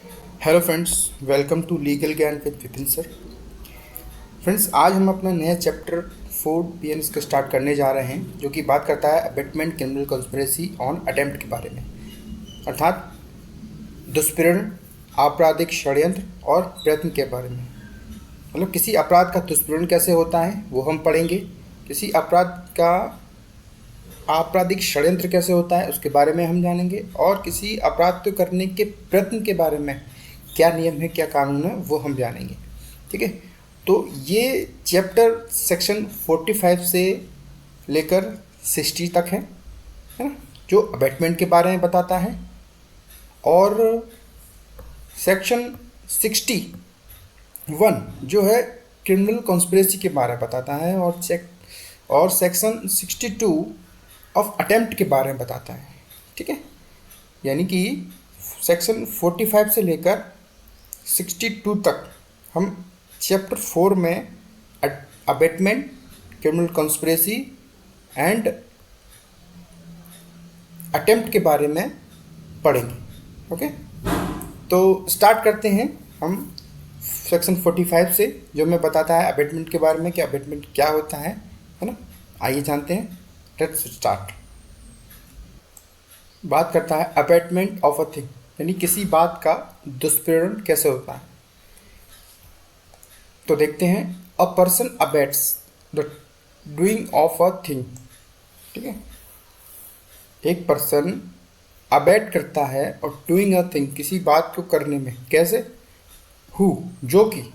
Hello friends, welcome to legal Gyan with Vipin sir. Friends, आज हम अपना नया चैप्टर 4 इसका स्टार्ट करने जा रहे हैं, जो कि बात करता है abetment criminal conspiracy on attempt के बारे में, अर्थात दुष्प्रेरण, आपराधिक षड्यंत्र और प्रयत्न के बारे में। मतलब किसी अपराध का दुष्प्रेरण कैसे होता है वो हम पढ़ेंगे, किसी अपराध का आपराधिक षड्यंत्र कैसे होता है उसके बारे में हम जानेंगे, और किसी अपराध को करने के प्रयत्न के बारे में क्या नियम है, क्या कानून है, वो हम जानेंगे। ठीक है, तो ये चैप्टर सेक्शन 45 से लेकर 60 तक है ना, जो अबेटमेंट के बारे में बताता है, और सेक्शन 61 जो है क्रिमिनल कॉन्स्पिरेसी के बारे में बताता है, और सेक्शन 62 ऑफ अटेम्प्ट के बारे में बताता है। ठीक है, यानी कि सेक्शन 45 से लेकर 62 तक हम चैप्टर 4 में abetment, criminal conspiracy and attempt के बारे में पढ़ेंगे। ओके, तो स्टार्ट करते हैं हम सेक्शन 45 से, जो हमें बताता है अबेटमेंट के बारे में कि अबेटमेंट क्या होता है ना। आइए जानते हैं, लेट्स स्टार्ट। बात करता है अबेटमेंट ऑफ अ थिंग, यानी किसी बात का दुष्प्रेरण कैसे होता है। तो देखते हैं, a person abets the doing of a thing. ठीक है, एक पर्सन अबेट करता है और डूइंग अ थिंग, किसी बात को करने में, कैसे? हु, जो कि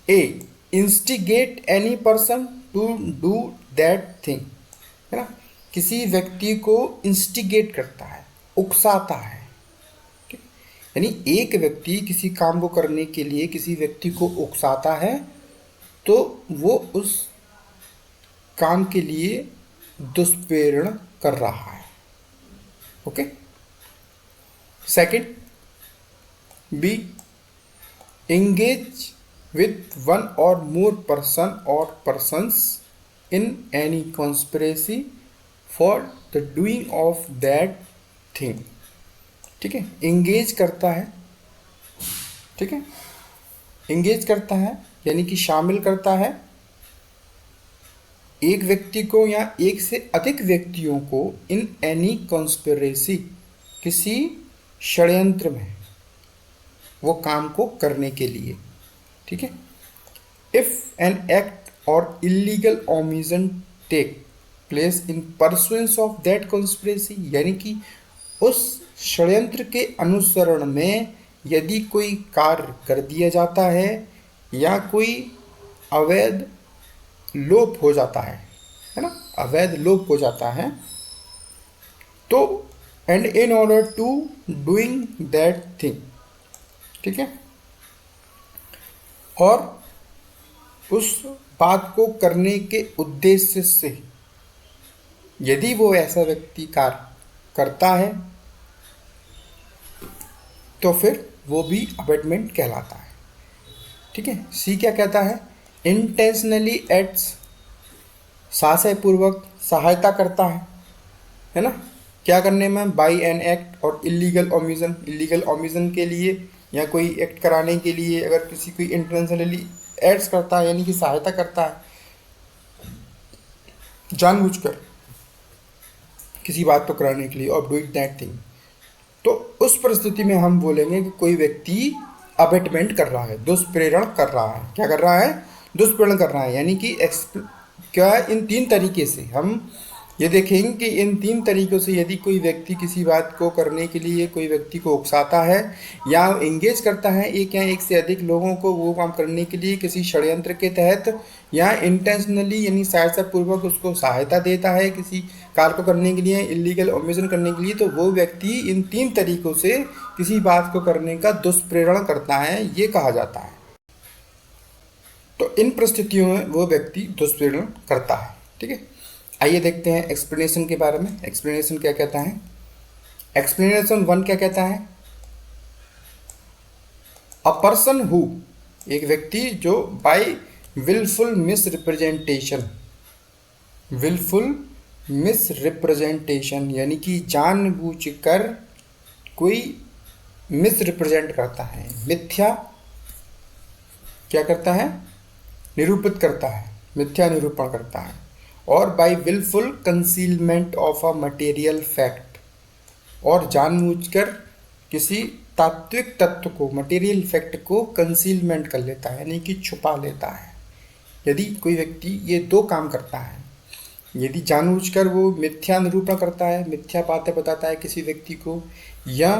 a instigate any person to do that thing, है ना, किसी व्यक्ति को इंस्टिगेट करता है, उकसाता है। ठीक? यानी एक व्यक्ति किसी काम को करने के लिए किसी व्यक्ति को उकसाता है, तो वो उस काम के लिए दुष्प्रेरण कर रहा है। Okay, second, be engage with one or more person or persons in any conspiracy for the doing of that thing। ठीक है, engage करता है। ठीक है, engage करता है यानी कि शामिल करता है एक व्यक्ति को या एक से अधिक व्यक्तियों को इन एनी कॉन्स्पिरेसी, किसी षड्यंत्र में, वो काम को करने के लिए। ठीक है, if an act or illegal omission take place in pursuance of that conspiracy, यानी कि उस षड्यंत्र के अनुसरण में यदि कोई कार्य कर दिया जाता है या कोई अवैध लोप हो जाता है ना, अवैध लोप हो जाता है, तो and in order to doing that thing. ठीक है, और उस बात को करने के उद्देश्य से यदि वो ऐसा व्यक्ति कार्य करता है तो फिर वो भी अबेटमेंट कहलाता है। ठीक है, सी क्या कहता है? इंटेंशनली एक्ट्स, साहस पूर्वक सहायता करता है ना, क्या करने में? By N act or illegal omission, illegal omission के लिए या कोई एक्ट कराने के लिए अगर किसी कोई इंटेंशनली एक्ट्स करता है यानी कि सहायता करता है जानबूझकर किसी बात को कराने के लिए, और डूइंग दैट थिंग, तो उस परिस्थिति में हम बोलेंगे कि कोई व्यक्ति अबेटमेंट कर रहा है, दुष्प्रेरण कर रहा है। क्या कर रहा है? दुष्प्रेरण कर रहा है। यानी कि क्या इन तीन तरीके से हम ये देखेंगे कि इन तीन तरीक़ों से यदि कोई व्यक्ति किसी बात को करने के लिए कोई व्यक्ति को उकसाता है या एंगेज करता है एक या एक से अधिक लोगों को वो काम करने के लिए किसी षड्यंत्र के तहत, या इंटेंशनली यानी सहायतापूर्वक उसको सहायता देता है किसी कार्य को करने के लिए, इलीगल ओमिशन करने के लिए, तो वो व्यक्ति इन तीन तरीक़ों से किसी बात को करने का दुष्प्रेरण करता है, ये कहा जाता है। तो इन परिस्थितियों में वो व्यक्ति दुष्प्रेरण करता है। ठीक है, आइए देखते हैं एक्सप्लेनेशन के बारे में। एक्सप्लेनेशन क्या कहता है? एक्सप्लेनेशन 1 क्या कहता है? अ पर्सन हु, एक व्यक्ति जो by wilful misrepresentation, wilful misrepresentation यानी कि जानबूझकर कोई मिस रिप्रेजेंट करता है, मिथ्या क्या करता है, निरूपित करता है, मिथ्या निरूपण करता है। और by wilful concealment of a material fact, और जानबूझकर किसी तात्विक तत्व को, मटेरियल फैक्ट को कंसीलमेंट कर लेता है, यानी कि छुपा लेता है। यदि कोई व्यक्ति ये दो काम करता है, यदि जानबूझकर वो मिथ्या निरूपण करता है, मिथ्या बातें बताता है किसी व्यक्ति को, या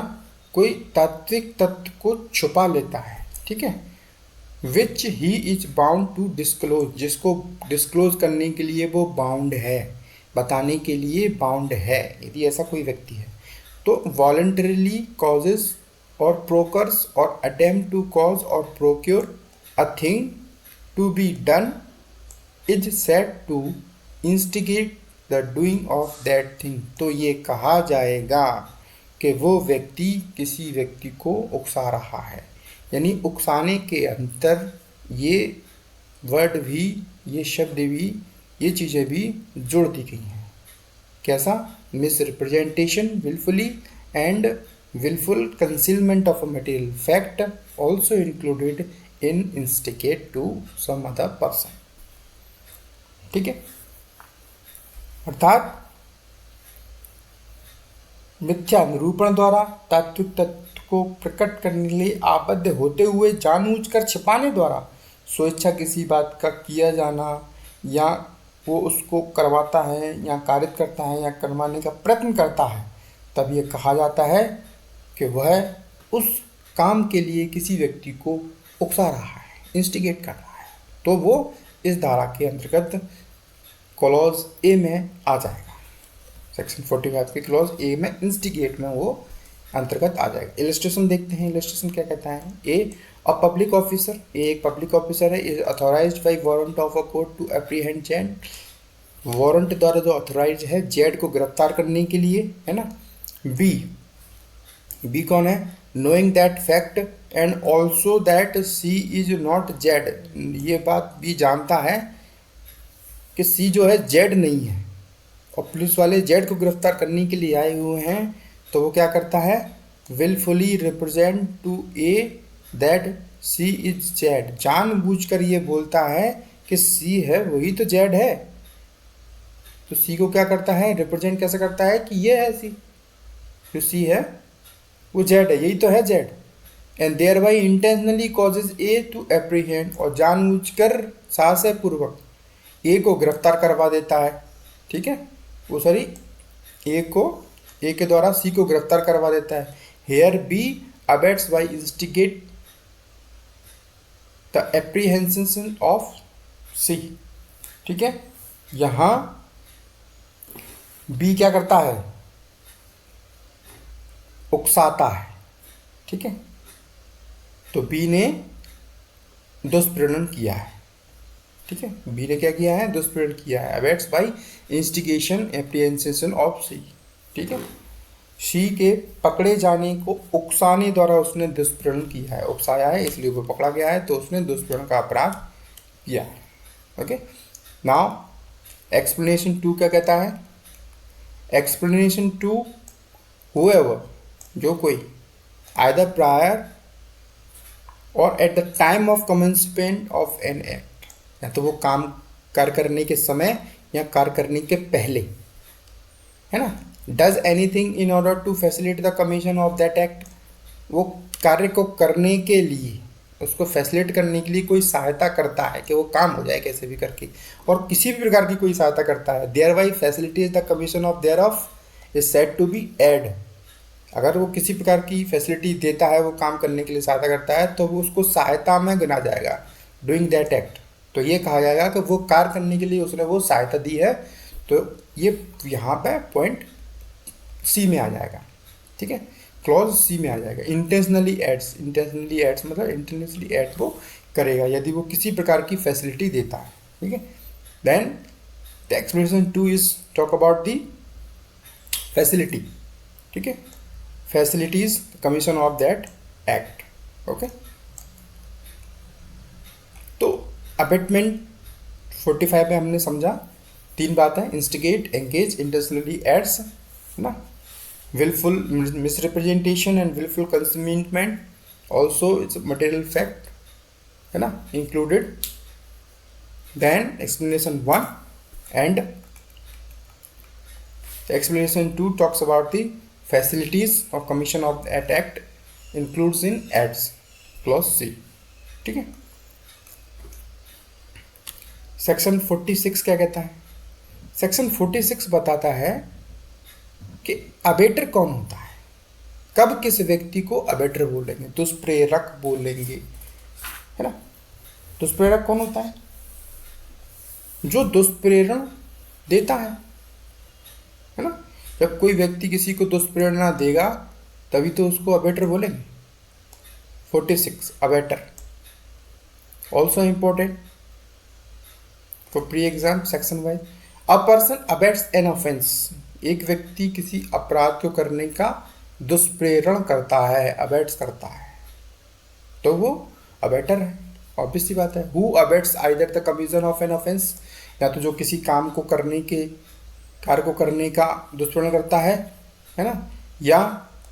कोई तात्विक तत्व को छुपा लेता है, ठीक है, which he is bound to disclose, जिसको डिस्क्लोज करने के लिए वो बाउंड है, बताने के लिए बाउंड है, यदि ऐसा कोई व्यक्ति है, तो वॉलंटरीली कॉजेज और प्रोकर्स और अटेम्प्ट टू कॉज और procure a thing to be done is said to instigate the doing of that thing. तो ये कहा जाएगा कि वो व्यक्ति किसी व्यक्ति को उकसा रहा है, यानी उकसाने के अंतर ये वर्ड भी, ये शब्द भी, ये चीज़ें भी जोड़ दी गई हैं। कैसा? Misrepresentation wilfully and wilful concealment of a material fact also included in instigate to some other person. ठीक है, अर्थात मिथ्या निरूपण द्वारा तात्विक तत्व को प्रकट करने के लिए आबद्ध होते हुए जानबूझकर छिपाने द्वारा स्वेच्छा किसी बात का किया जाना, या वो उसको करवाता है या कारित करता है या करवाने का प्रयत्न करता है, तब ये कहा जाता है कि वह उस काम के लिए किसी व्यक्ति को उकसा रहा है, इंस्टिगेट कर रहा है। तो वो इस धारा के अंतर्गत क्लॉज ए में आ जाएगा, सेक्शन 45 के क्लॉज ए में, इंस्टिगेट में वो अंतर्गत आ जाएगा। इलस्ट्रेशन देखते हैं, इलस्ट्रेशन क्या कहता है। ए अ पब्लिक ऑफिसर, ए एक पब्लिक ऑफिसर है, is authorised by warrant of a court to apprehend Z, warrant द्वारा जो अथॉराइज है जेड को गिरफ्तार करने के लिए, है ना। बी, बी कौन है, knowing that fact and also that C is not Z, ये बात बी जानता है कि सी जो है जेड नहीं है, और पुलिस वाले जेड को गिरफ्तार करने के लिए आए हुए हैं, तो वो क्या करता है, wilfully represent to A that C is Z, जानबूझकर ये बोलता है कि सी है वही तो जेड है। तो सी को क्या करता है, रिप्रेजेंट कैसे करता है कि ये है सी, जो सी है वो जेड है, यही तो है Z. And thereby intentionally causes A to apprehend, और जानबूझकर साहस पूर्वक ए को गिरफ्तार करवा देता है, ठीक है, वो सॉरी ए को, ए के द्वारा सी को गिरफ्तार करवा देता है। Here B abets by instigate the apprehension of C, ठीक है, यहाँ बी क्या करता है, उकसाता है, ठीक है। तो बी ने दुष्प्रेरण किया है, ठीक है, बी ने क्या किया है, दुष्प्रेरण किया है, abets by instigation apprehension of C, ठीक है, सी के पकड़े जाने को उकसाने द्वारा उसने दुष्प्रेरण किया है, उकसाया है इसलिए वो पकड़ा गया है, तो उसने दुष्प्रेरण का अपराध किया है। ओके, नाउ एक्सप्लेनेशन 2 क्या कहता है, एक्सप्लेनेशन 2, हुएवर, जो कोई, आइदर प्रायर और at the time of commencement of an act, या तो वो काम कार्य करने के समय या कार्य करने के पहले, है ना, does anything in order to facilitate the commission of that act, वो कार्य को करने के लिए, उसको फैसिलिटेट करने के लिए कोई सहायता करता है कि वो काम हो जाए कैसे भी करके, और किसी भी प्रकार की कोई सहायता करता है, thereby facilitates the commission of thereof is said to be aid, अगर वो किसी प्रकार की फैसिलिटी देता है, वो काम करने के लिए सहायता करता है, तो वो उसको सहायता में गिना जाएगा, डूइंग दैट एक्ट। तो ये कहा जाएगा कि वो कार्य करने के लिए उसने वो सहायता दी है, तो ये यहाँ पे पॉइंट सी में आ जाएगा, ठीक है, क्लॉज सी में आ जाएगा। इंटेंशनली एड्स, इंटेंशनली एड्स मतलब इंटेंशनली एड वो करेगा यदि वो किसी प्रकार की फैसिलिटी देता है, ठीक है। Then the explanation 2 is talk about the facility, ठीक है, facilitates commission of that act. Okay, तो अबेटमेंट 45 में हमने समझा 3 बातें, इंस्टिगेट, एंगेज, इंटेंशनली एड्स, है ना, willful misrepresentation and willful concealment also it's a material fact, है ना, included. Then explanation 1 and explanation 2 talks about the facilities of commission of that act includes in acts, clause C. ठीक है. Section 46 क्या कहता है? Section 46 बताता है कि अबेटर कौन होता है, कब किस व्यक्ति को अबेटर बोलेंगे, दुष्प्रेरक बोलेंगे, है ना. दुष्प्रेरक कौन होता है? जो दुष्प्रेरणा देता है ना. जब कोई व्यक्ति किसी को दुष्प्रेरणा देगा तभी तो उसको अबेटर बोलेंगे. 46 abettor also important for pre exam section wise. A person abets an offence, एक व्यक्ति किसी अपराध को करने का दुष्प्रेरण करता है, अबेट्स करता है, तो वो अबेटर है. ऑब्वियस सी बात है. Who abets either the commission of an offence, या तो जो किसी काम को करने के कार्य को करने का दुष्प्रेरण करता है ना, या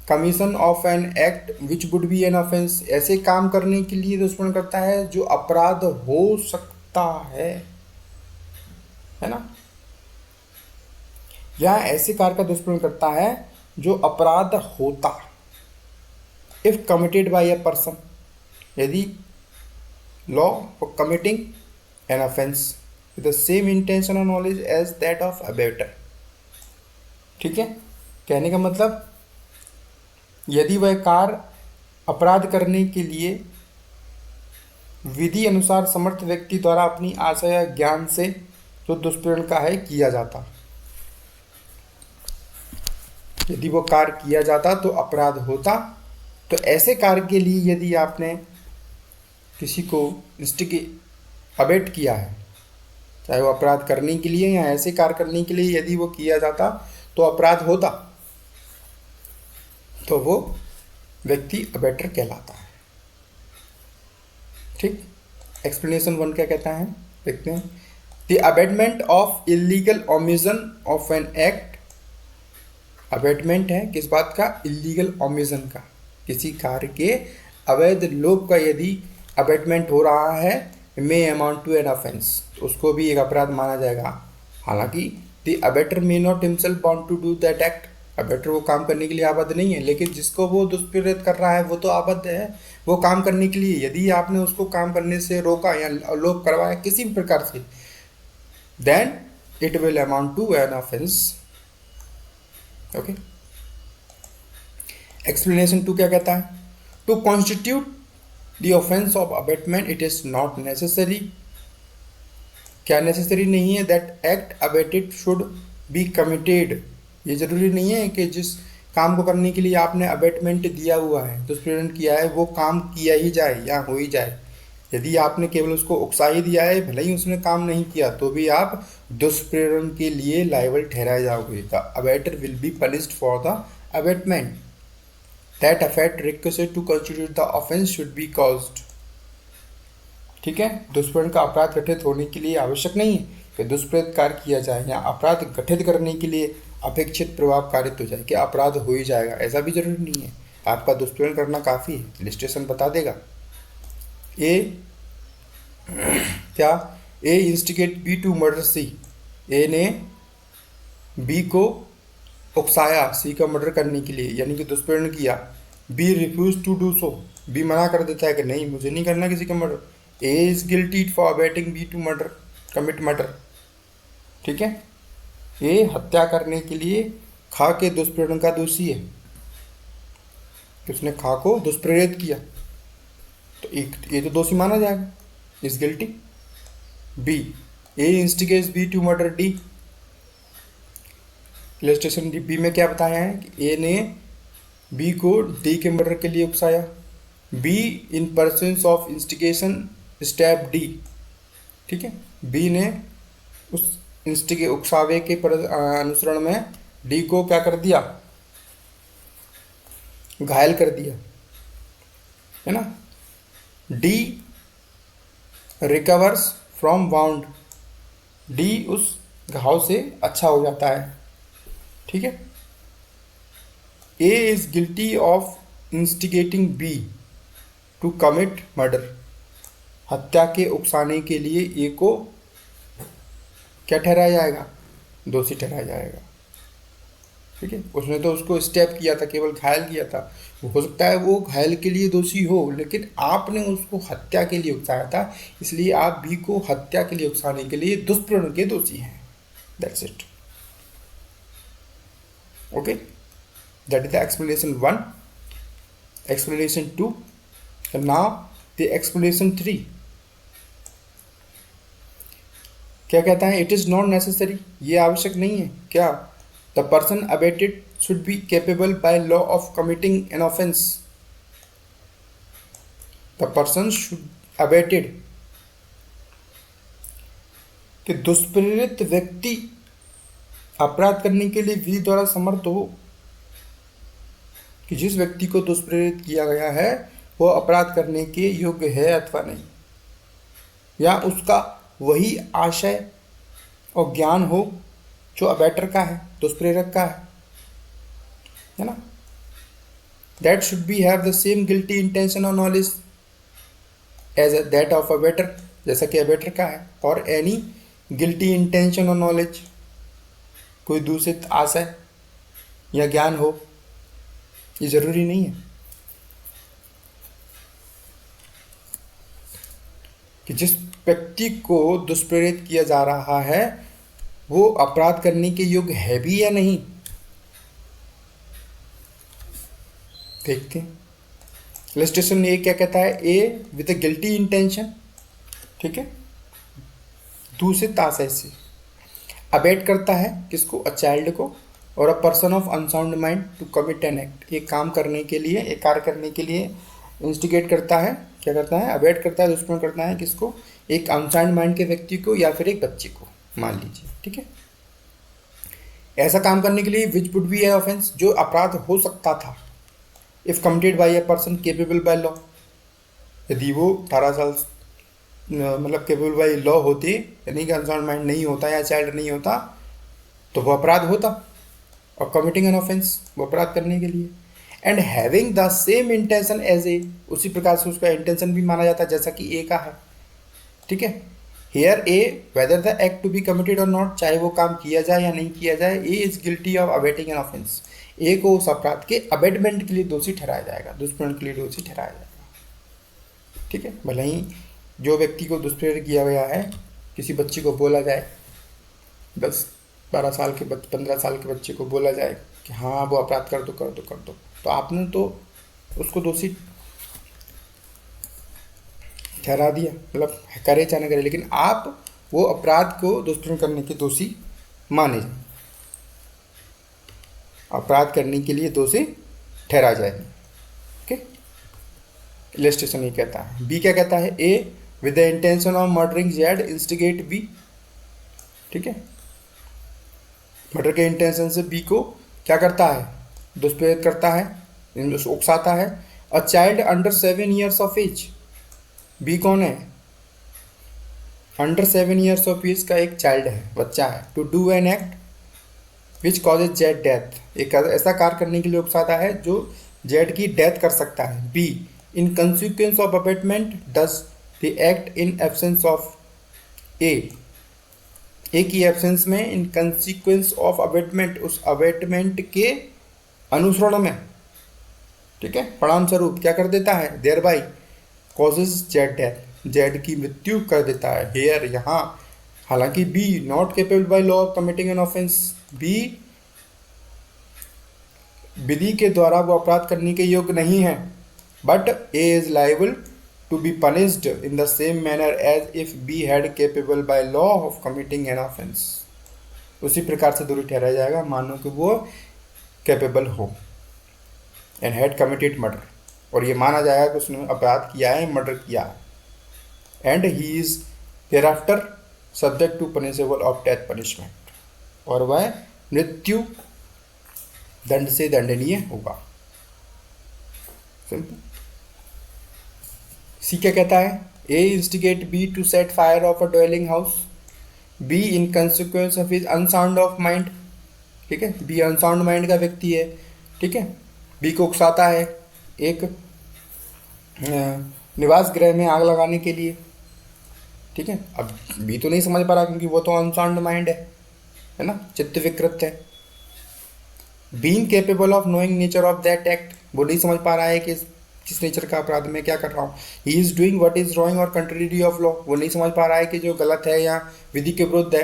commission of an act which would be an offence, ऐसे काम करने के लिए दुष्प्रेरण करता है जो अपराध हो सकता है ना, या ऐसे कार्य का दुष्प्रेरण करता है जो अपराध होता. If committed by a person, यदि law for committing an offence with the same intention or knowledge as that of abater. ठीक है. कहने का मतलब यदि वह कार्य अपराध करने के लिए विधि अनुसार समर्थ व्यक्ति द्वारा अपनी आशा या ज्ञान से जो दुष्प्रेरण का है किया जाता, यदि वो कार्य किया जाता तो अपराध होता. तो ऐसे कार्य के लिए यदि आपने किसी को अबेट किया है, चाहे वो अपराध करने के लिए या ऐसे कार्य करने के लिए यदि वो किया जाता तो अपराध होता, तो वो व्यक्ति अबेटर कहलाता है. ठीक. एक्सप्लेनेशन 1 क्या कहता है देखते हैं. The abetment of illegal omission of an act, abetment है किस बात का? इलीगल ओमिशन का, किसी कार्य के अवैध लोप का यदि अबेटमेंट हो रहा है, may amount to an offence, उसको भी एक अपराध माना जाएगा. हालांकि the abettor may not himself bound to do that act, abettor वो काम करने के लिए आबद्ध नहीं है, लेकिन जिसको वो दुष्प्रेरित कर रहा है वो तो आबद्ध है वो काम करने के लिए. यदि आपने उसको काम करने से रोका या लोप करवाया किसी भी प्रकार से, then it will amount to an offence. Okay. Explanation 2 क्या कहता है? To constitute The offense of abatement it is not necessary, क्या नेसेसरी नहीं है that act abated should be committed, ये जरूरी नहीं है कि जिस काम को करने के लिए आपने अबेटमेंट दिया हुआ है, दुष्प्रेरण किया है, वो काम किया ही जाए या हो ही जाए. यदि आपने केवल उसको उकसा ही दिया है, भले ही उसने काम नहीं किया, तो भी आप दुष्प्रेरण के लिए लायबल ठहराए जाओगे. The abettor will be punished for the abetment. That effect requisite to constitute the offense should be caused. ठीक है. दुष्प्रेरण का अपराध गठित होने के लिए आवश्यक नहीं है कि दुष्प्रेरित कार्य किया जाए, या अपराध गठित करने के लिए अपेक्षित प्रभाव कारित हो जाए कि अपराध हो ही जाएगा, ऐसा भी जरूरी नहीं है. आपका दुष्प्रेरण करना काफ़ी है, इलिस्ट्रेशन बता देगा. ए क्या? ए इंस्टिगेट बी टू मर्डर सी, ए ने बी को उकसाया सी का मर्डर करने के लिए, यानी कि दुष्प्रेरण किया. B refuse to do so, B मना कर देता है कि नहीं मुझे नहीं करना किसी का murder. A is guilty for abetting B to murder, commit murder. ठीक है. ए हत्या करने के लिए खा के दुष्प्रेरण का दोषी है, उसने खा को दुष्प्रेरित किया, तो एक ये तो दोषी माना जाएगा, is guilty. B A instigates B to murder D. Illustration B में क्या बताया है कि ए ने बी को डी के मर्डर के लिए उकसाया. B in presence of instigation step D. ठीक है. बी ने उस उकसावे के अनुसरण में डी को क्या कर दिया? घायल कर दिया, है ना. D recovers from wound, D उस घाव से अच्छा हो जाता है. ठीक है. A is guilty of instigating B to commit murder. हत्या के उकसाने के लिए ए को क्या ठहराया जाएगा? दोषी ठहराया जाएगा। ठीक है, उसने तो उसको स्टेप किया था, केवल घायल किया था। हो सकता है वो घायल के लिए दोषी हो, लेकिन आपने उसको हत्या के लिए उकसाया था, इसलिए आप बी को हत्या के लिए उकसाने के लिए दुष्प्रेरण के दोषी हैं। That's it. Okay, that is the explanation 1। Explanation 2, now the explanation 3 क्या कहता है? इट इज नॉट नेसेसरी, ये आवश्यक नहीं है। क्या? The person abetted should be capable by law of committing an offence. The person should abetted, कि दुष्प्रेरित व्यक्ति अपराध करने के लिए विधि द्वारा समर्थ हो। कि जिस व्यक्ति को दुष्प्रेरित किया गया है वो अपराध करने के योग्य है अथवा नहीं, या उसका वही आशय और ज्ञान हो जो अबेटर का है, दुष्प्रेरक का है ना। That should be have the same guilty intention और knowledge as that of abettor, जैसा कि अबेटर का है। और एनी गिल्टी इंटेंशन और नॉलेज, कोई दूषित आशय या ज्ञान हो, ये जरूरी नहीं है कि जिस व्यक्ति को दुष्प्रेरित किया जा रहा है वो अपराध करने के योग्य है भी या नहीं। देखते हैं इलस्ट्रेशन ए क्या कहता है? ए विद गिल्टी इंटेंशन, ठीक है, दूषित आशय से अबेट करता है किसको? अ चाइल्ड को, और a person of unsound mind to commit an act. एक काम करने के लिए, एक कार्य करने के लिए इंस्टिगेट करता है, क्या करता है? अबेट करता है, दुष्प्रेरण करता है किसको? एक अनसाउंड माइंड के व्यक्ति को या फिर एक बच्चे को, मान लीजिए। ठीक है, ऐसा काम करने के लिए which would be A offence, जो अपराध हो सकता था, if committed bye a person capable by law. यदि वो 18 साल मतलब केपेबल बाय लॉ होते, यानी कि अनसाउंड माइंड नहीं होता या चाइल्ड नहीं होता, तो वो अपराध होता। और कमिटिंग एन ऑफेंस, वो अपराध करने के लिए। And having the same intention as A, उसी प्रकार से उसका इंटेंशन भी माना जाता है जैसा कि ए का है। ठीक है, here A whether the act to be committed और नॉट, चाहे वो काम किया जाए या नहीं किया जाए, A is guilty of abetting an offence. A को उस अपराध के अबेटमेंट के लिए दोषी ठहराया जाएगा, दुष्प्रेरण के लिए दोषी ठहराया जाएगा। ठीक है, भले ही जो व्यक्ति को दुष्प्रेरित किया गया है, किसी बच्चे को बोला जाए, 10-12 साल के 15 साल के बच्चे को बोला जाए कि हाँ वो अपराध कर दो कर दो कर दो, तो आपने तो उसको दोषी ठहरा दिया, मतलब करे चाहे न करे, लेकिन आप वो अपराध को दुष्प्रेरण करने के दोषी माने जाए, अपराध करने के लिए दोषी ठहरा जाए। ओके, इलस्ट्रेशन ये कहता है। बी क्या कहता है? A with the intention of murdering Z instigate B. ठीक है, मर्डर के इंटेंशन से बी को क्या करता है? दुष्प्रेरित करता है, उकसाता है। A child under 7 years of age, B कौन है? अंडर 7 years ऑफ एज का एक चाइल्ड है, बच्चा है। To do an act which causes Z death, एक ऐसा कार्य करने के लिए उकसाता है जो जेड की डेथ कर सकता है। B in consequence of abetment does the act in absence of A, A की एब्सेंस में, इन कंसिक्वेंस ऑफ अबेटमेंट, उस अबेटमेंट के अनुसरण में, ठीक है, परिणाम स्वरूप क्या कर देता है? Thereby causes Z death, Z की मृत्यु कर देता है। हेयर, यहाँ, हालांकि B not capable by law of committing an offence, B विधि के द्वारा वो अपराध करने के योग्य नहीं है, but A is liable to be punished in the same manner as if B had capable by law of committing an offence. उसी प्रकार से दोषी ठहराया जाएगा मानो कि वो कैपेबल हो एंड हैड कमिटेड मर्डर, और ये माना जाएगा कि उसने अपराध किया है, मर्डर किया है, and he is thereafter subject to punishable of death punishment, और वह मृत्यु दंड से दंडनीय होगा। सिंपल। सी क्या कहता है? A instigate B to set fire of a dwelling house, B in consequence of his unsound of mind. ठीक है, बी अनसाउंड माइंड का व्यक्ति है, ठीक है, बी को उकसाता है एक निवास गृह में आग लगाने के लिए, ठीक है। अब बी तो नहीं समझ पा रहा क्योंकि वो तो अनसाउंड माइंड है ना, चित्त विकृत है। Being capable of knowing nature of that act, वो नहीं समझ पा रहा है कि किस नेचर का अपराध में क्या कर रहा हूँ। He is doing what is wrong और कंट्रेरी ऑफ लॉ, वो नहीं समझ पा रहा है कि जो गलत है या विधि के विरुद्ध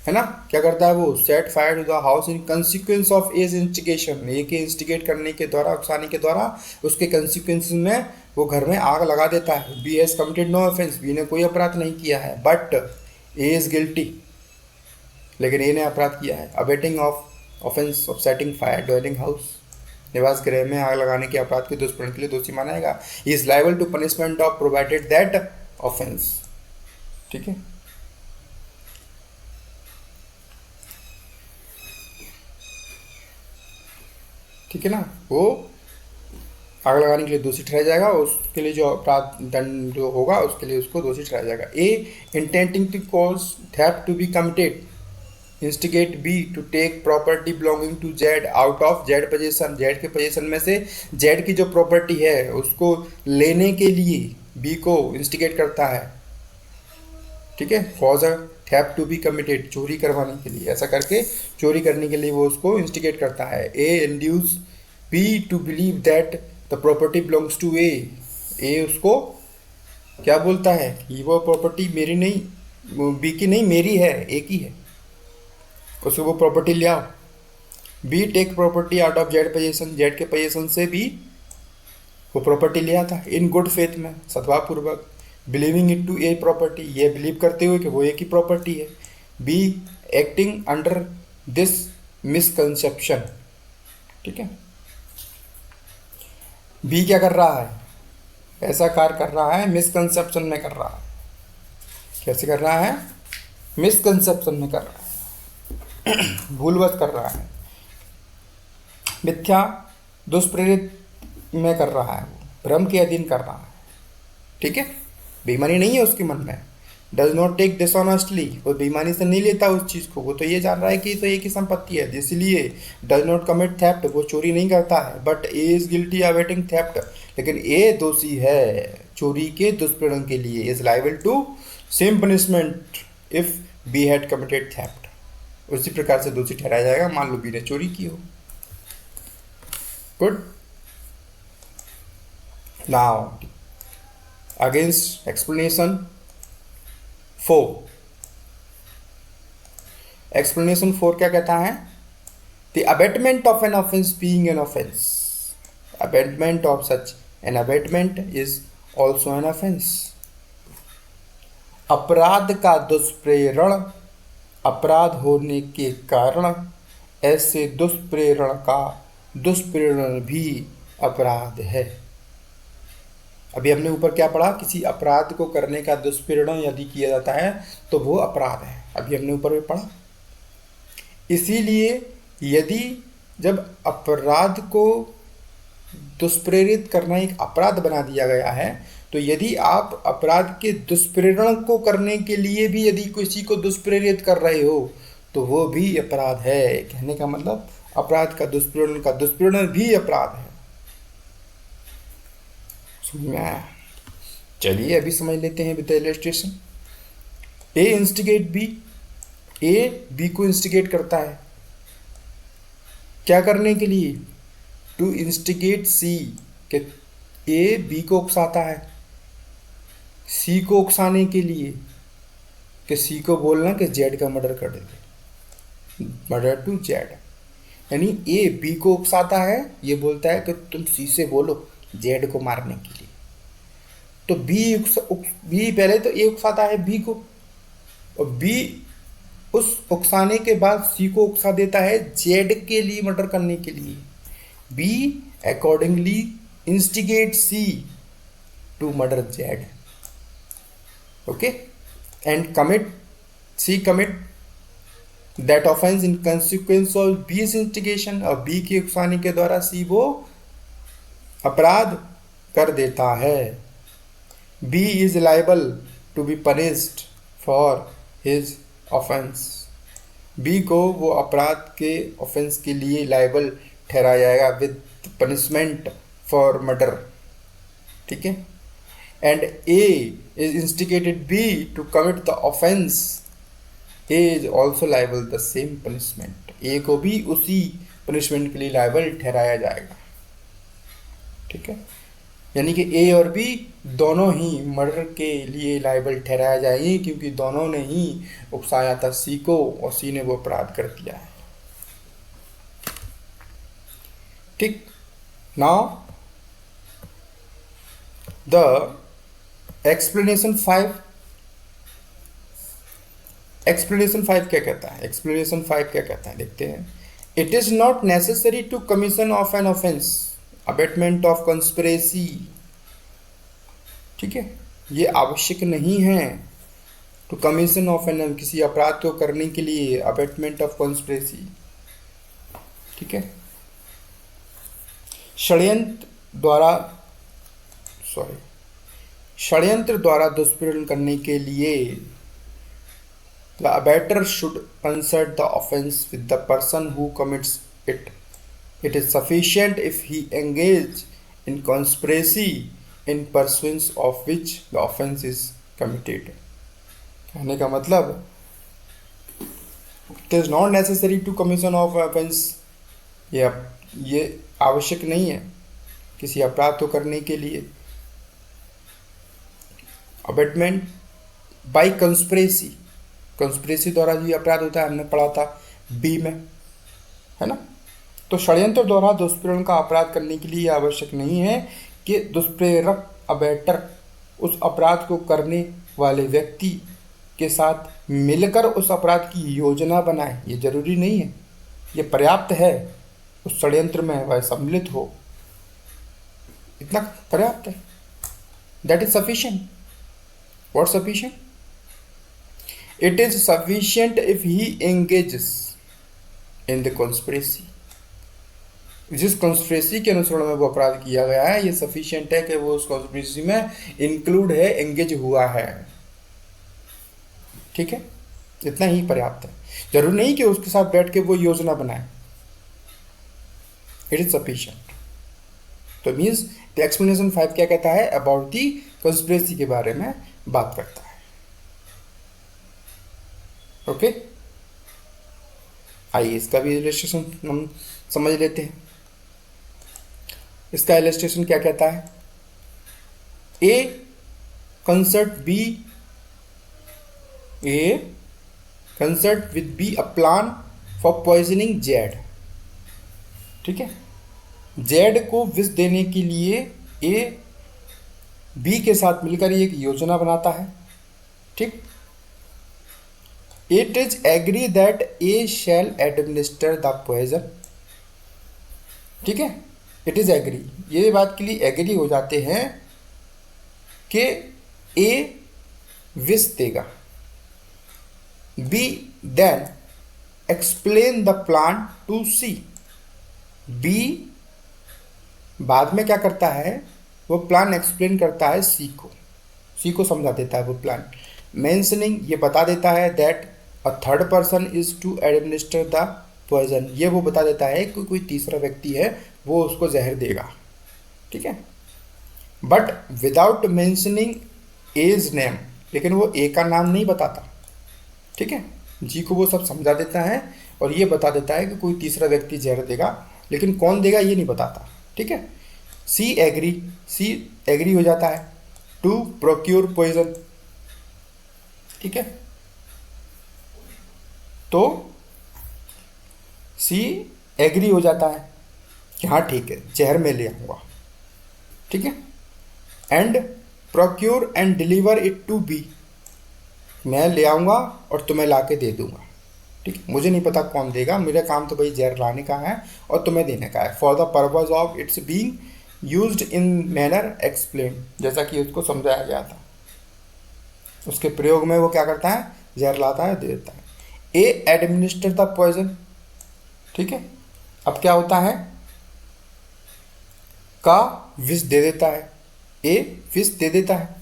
है ना। क्या करता है वो, set fire to the house in consequence of A's instigation, A के इंस्टिगेट करने के द्वारा, उकसाने के द्वारा उसके कंसिक्वेंस में वो घर में आग लगा देता है। B has committed no offence, B ने कोई अपराध नहीं किया है, बट ए इज गिल्टी, लेकिन ए ने अपराध किया है। Abetting of offence of setting fire dwelling house, निवास गृह में आग लगाने के अपराध के दुष्प्रण के लिए दोषी माना जाएगा। Is liable to punishment of provided that offence, ठीक है। ठीक है ना, वो आग लगाने के लिए दोषी ठहराया जाएगा, उसके लिए जो अपराध दंड जो होगा उसके लिए उसको दोषी ठहराया जाएगा। A intending to cause theft to be committed instigate B to take property belonging to Z out of Z position, Z के पोजीशन में से जेड की जो प्रॉपर्टी है उसको लेने के लिए बी को इंस्टिगेट करता है, ठीक है। Cause a theft to be committed, चोरी करवाने के लिए, ऐसा करके चोरी करने के लिए वो उसको इंस्टिगेट करता है। A induce B to believe that the property belongs to A, A उसको क्या बोलता है कि वो प्रॉपर्टी मेरी नहीं, बी की नहीं मेरी है, ए की है, उसको वो प्रॉपर्टी ले आओ। B take property out of Z position, Z के पोजीशन से भी वो प्रॉपर्टी ले आता है इन गुड फेथ में, सद्भावपूर्वक। Believing it to A property, ये बिलीव करते हुए कि वो ए की प्रॉपर्टी है। B acting under this misconception, ठीक है। बी क्या कर रहा है, ऐसा कार्य कर रहा है मिसकंसेप्शन में कर रहा है। कैसे कर रहा है, मिसकंसेप्शन में कर रहा है, भूलवश कर रहा है, मिथ्या दुष्प्रेरित में कर रहा है, वो भ्रम के अधीन कर रहा है, ठीक है। बेईमानी नहीं है उसके मन में। डज नॉट टेक डिसऑनेस्टली, वो बेईमानी से नहीं लेता उस चीज़ को, वो तो ये जान रहा है कि तो एक ही संपत्ति है, इसलिए डज नॉट कमिट थेफ्ट, वो चोरी नहीं करता है। But A is guilty abetting theft, लेकिन ए दोषी है चोरी के दुष्प्रेरण के लिए। Is liable to same punishment if B had committed theft, उसी प्रकार से दोषी ठहराया जाएगा मान लो बी ने चोरी की हो। Good. Now against explanation 4, explanation 4 क्या कहता है, the abetment of an offence being an offence, abetment of such an abetment is also an offence. अपराध का दुष्प्रेरण, अपराध होने के कारण ऐसे दुष्प्रेरण का दुष्प्रेरण भी अपराध है। अभी हमने ऊपर क्या पढ़ा, किसी अपराध को करने का दुष्प्रेरण यदि किया जाता है तो वो अपराध है, अभी हमने ऊपर में पढ़ा। इसीलिए यदि जब अपराध को दुष्प्रेरित करना एक अपराध बना दिया गया है, तो यदि आप अपराध के दुष्प्रेरण को करने के लिए भी यदि किसी को दुष्प्रेरित कर रहे हो तो वो भी अपराध है। कहने का मतलब अपराध का दुष्प्रेरण भी अपराध है। चलिए अभी समझ लेते हैं with illustration. A instigate B, A B को इंस्टिगेट करता है क्या करने के लिए, टू इंस्टिगेट सी, के ए बी को उकसाता है सी को उकसाने के लिए कि सी को बोलना कि जेड का मर्डर कर देते, मर्डर टू जेड। यानी ए बी को उकसाता है, ये बोलता है कि तुम सी से बोलो जेड को मारने के लिए। तो बी पहले तो ए उकसाता है बी को, और बी उस उकसाने के बाद सी को उकसा देता है जेड के लिए मर्डर करने के लिए। B accordingly instigate C to murder Z, okay, and C commit that offence in consequence of B's instigation, और बी के उकसाने के द्वारा सी वो अपराध कर देता है। B is liable to be punished for his offence, B को वो अपराध के ऑफेंस के लिए लाइबल ठहराया जाएगा विद पनिशमेंट फॉर मर्डर, ठीक है, and A is instigated B to commit the offence, A is also liable the same punishment, A को भी उसी पनिशमेंट के लिए लाइबल ठहराया जाएगा, ठीक है। यानी कि ए और बी दोनों ही मर्डर के लिए लाइबल ठहराया जाएंगे, क्योंकि दोनों ने ही उकसाया था सी को और सी ने वो अपराध कर दिया है, ठीक। नाउ द एक्सप्लेनेशन 5, एक्सप्लेनेशन 5 क्या कहता है, एक्सप्लेनेशन 5 क्या कहता है देखते हैं। It is not necessary to commission of an offence abetment of conspiracy, ठीक है, ये आवश्यक नहीं है टू कमीशन ऑफ एन, किसी अपराध को करने के लिए अबेटमेंट ऑफ कंस्पिरेसी, ठीक है। षड्यंत्र द्वारा दुष्प्रेरण करने के लिए the abettor should concert the offence with the person who commits it, it is sufficient if he engage in conspiracy in pursuance of which the offence is committed. कहने का मतलब it is not necessary to commission of offence, ये आवश्यक नहीं है किसी अपराध को करने के लिए अबेटमेंट बाय कंस्पिरेसी, कंस्पिरेसी द्वारा जो अपराध होता है हमने पढ़ा था बी में, है ना। तो षड्यंत्र द्वारा दुष्प्रेरण का अपराध करने के लिए आवश्यक नहीं है कि दुष्प्रेरक अबेटर उस अपराध को करने वाले व्यक्ति के साथ मिलकर उस अपराध की योजना बनाए, ये जरूरी नहीं है, ये पर्याप्त है उस षड्यंत्र में वह सम्मिलित हो, इतना पर्याप्त है, that is sufficient. What sufficient? It is sufficient if he engages in the conspiracy, जिस कॉन्स्पिरेसी के अनुसरण में वो अपराध किया गया है, ये सफिशिएंट है कि वो उस कॉन्स्पिरेसी में इंक्लूड है, एंगेज हुआ है, ठीक है, इतना ही पर्याप्त है, जरूरी नहीं कि उसके साथ बैठ के वो योजना बनाए, इट इज सफिशिएंट। तो मीन्स द एक्सप्लेनेशन 5 क्या कहता है, अबाउट दी कॉन्स्पिरेसी के बारे में बात करता है, ओके। आइए इसका भी इलस्ट्रेशन हम समझ लेते हैं। इसका इलस्ट्रेशन क्या कहता है, A concert B, A concert with B a plan for poisoning Z, ठीक है, जेड को विष देने के लिए ए बी के साथ मिलकर एक योजना बनाता है, ठीक। It is agree that A shall administer the poison, ठीक है, इट इज एग्री, ये बात के लिए एग्री हो जाते हैं कि ए विष देगा, B then explain the plan to C, B बाद में क्या करता है, वो प्लान एक्सप्लेन करता है सी को समझा देता है वो प्लान, मेंशनिंग ये बता देता है that a third person is to administer the poison, ये वो बता देता है कि कोई तीसरा व्यक्ति है वो उसको जहर देगा, ठीक है, but without mentioning A's name, लेकिन वो ए का नाम नहीं बताता, ठीक है, जी को वो सब समझा देता है और ये बता देता है कि कोई तीसरा व्यक्ति जहर देगा, लेकिन कौन देगा ये नहीं बताता, ठीक है। सी एग्री हो जाता है टू प्रोक्योर पॉइजन, ठीक है, तो सी एग्री हो जाता है कि हाँ ठीक है जहर मैं ले आऊँगा, ठीक है, and procure and deliver it to B, मैं ले आऊँगा और तुम्हें ला के दे दूँगा, ठीक है, मुझे नहीं पता कौन देगा, मेरा काम तो भाई जहर लाने का है और तुम्हें देने का है, for the purpose of its being used in manner explain, जैसा कि उसको समझाया गया था, उसके प्रयोग में वो क्या करता है, जहर लाता है, दे देता है। ए एडमिनिस्टर द पॉइजन, ठीक है, अब क्या होता है, का विष दे देता है, ए विष दे देता है,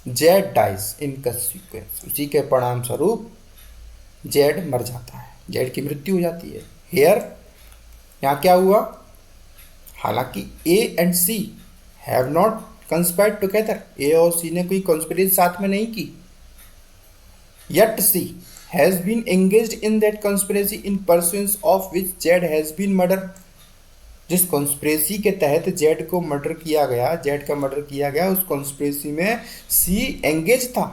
जेड डाइज इन कंसिक्वेंस, उसी के परिणाम स्वरूप जेड मर जाता है, जेड की मृत्यु हो जाती है। हेयर यहाँ क्या हुआ, हालांकि A and C have not conspired together, A और सी ने कोई कॉन्स्पिरेसी साथ में नहीं की। Yet C has been engaged in that conspiracy in pursuance of which Z has been murdered। जिस कॉन्स्पिरेसी के तहत जेड को मर्डर किया गया, जेड का मर्डर किया गया, उस कॉन्स्पिरेसी में सी एंगेज था।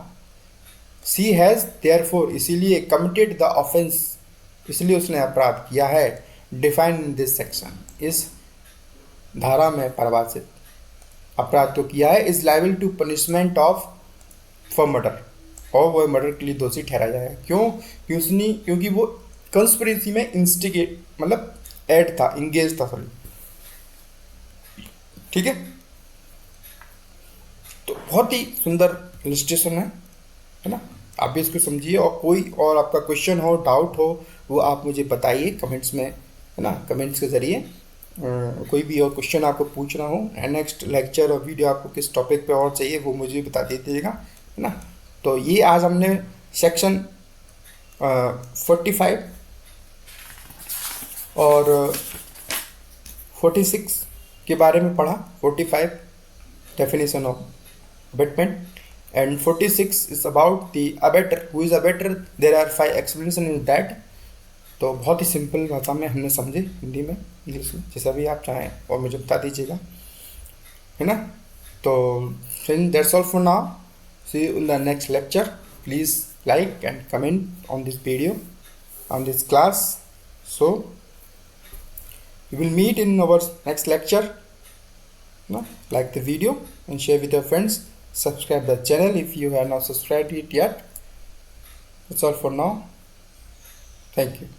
सी हैज देयरफॉर, इसीलिए कमिटेड द ऑफेंस, इसलिए उसने अपराध किया है। डिफाइन इन दिस सेक्शन, इस धारा में परिभाषित अपराध तो किया है। Is liable to punishment of for murder, और वह मर्डर के लिए दोषी ठहराया जाएगा। क्यों? क्योंकि वो कंस्पिरेसी में इंस्टिगेट मतलब ऐड था, इंगेज था, सॉरी। ठीक है, तो बहुत ही सुंदर इलस्ट्रेशन है ना। आप भी इसको समझिए, और कोई और आपका क्वेश्चन हो, डाउट हो, वो आप मुझे बताइए कमेंट्स में, है ना। कमेंट्स के ज़रिए कोई भी और क्वेश्चन आपको पूछना हो, नेक्स्ट लेक्चर और वीडियो आपको किस टॉपिक पे और चाहिए वो मुझे बता दीजिएगा, है ना। तो ये आज हमने सेक्शन 45 और 46 के बारे में पढ़ा। 45 definition of abetment and 46 is about the abettor, who is abettor, there are 5 explanation in that. तो बहुत ही सिंपल भाषा में हमने समझे, हिंदी में, इंग्लिश में, जैसा भी आप चाहें और मुझे बता दीजिएगा, है ना। तो friend, that's all for now. See you in the next lecture. Please like and comment on this video, on this class. So we will meet in our next lecture. No? Like the video and share with your friends. Subscribe the channel if you have not subscribed it yet. That's all for now. Thank you.